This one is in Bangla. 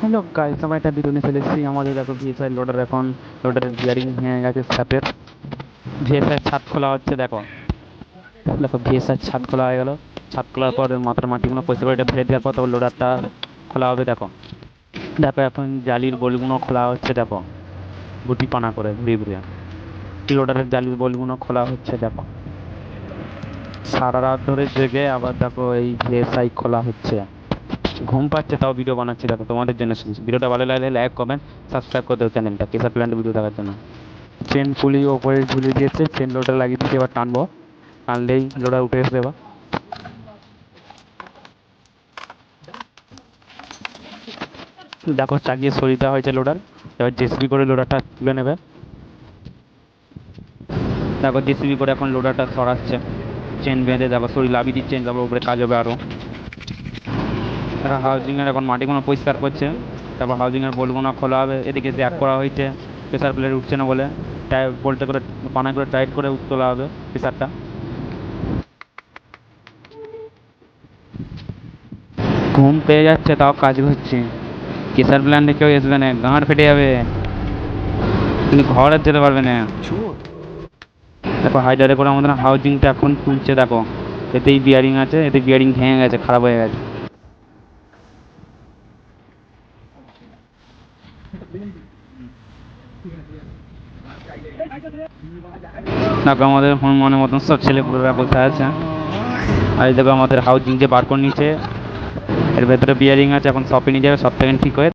হ্যালো গাইস, আমরা একটা ভিডিও নিয়ে চলে এসেছি। আমাদের দেখো ভিএসআই লোডার, এখন লোডারের বিয়ারিং ভেঙে গেছে ছাদের। ভিএসআই ছাদ খোলা হচ্ছে। দেখো দেখো ভিএসআই ছাদ খোলা হয়ে গেল। ছাদ খোলার পর মাথার মাটিগুলো পরিষ্কার করে এটা ফেলে দেওয়ার পর তখন লোডারটা খোলা হবে। দেখো দেখো এখন জালির বলগুলো খোলা হচ্ছে। দেখো গুটি পানা করে ঘুরিয়ে ঘুরিয়ে লোডারের জালির বলগুলো খোলা হচ্ছে। দেখো সারা রাত ধরে জেগে আবার দেখো এই ভিএসআই খোলা হচ্ছে। ঘুম পাচ্ছে তাও ভিডিও বানাচ্ছি। দেখো তোমাদের জন্য শুনছি। ভিডিওটা ভালো লাগলে লাইক কমেন্ট সাবস্ক্রাইব করে দেবো চ্যানেলটা কেসা প্ল্যান্ট ভিডিও দেখার জন্য। চেন পুলি ওপরে ঝুলিয়ে দিয়েছে, চেন লোডার লাগিয়ে দিয়েছে। এবার টানবো, টানলেই লোডার উঠে এসে এবার দেখো চাগিয়ে সরিয়ে দেওয়া হয়েছে লোডার। এবার জেসিবি করে লোডারটা তুলে নেবে। দেখো জেসিবি করে এখন লোডারটা সরাচ্ছে। চেন বেঁধে দেখো সরি লাভিয়ে দিচ্ছে, তারপর উপরে কাজ হবে আরও। হাউজিংয়ের এখন মাটিগুলো পরিষ্কার করছে। তারপর হাউজিংয়ের বোল্টগুলো খোলা হবে। এদিকে জ্যাক করা হয়েছে, প্রেসার প্লেট উঠছে না বলে বলতে করে পানা করে টাইট করে তোলা হবে প্রেসারটা। ঘুম পেয়ে যাচ্ছে তাও কাজ হচ্ছে। প্রেসার প্ল্যান্টে কেউ আসবে না, গাঁড় ফেটে যাবে, কিন্তু ঘর আর যেতে পারবে না। দেখো হাইডারে করে আমাদের হাউজিংটা এখন তুলছে। দেখো এতেই বিয়ারিং আছে, এতে বিয়ারিং ভেঙে গেছে, খারাপ হয়ে গেছে। দেখো আমাদের মনের মতন সব ছেলেপুলেরা বসে আছে। আর এই দেখো আমাদের হাউজিং যে বার করে নিচ্ছে, এর ভেতরে বিয়ারিং আছে, এখন শপে নিয়ে যাবে, সব থেকে ঠিক হয়ে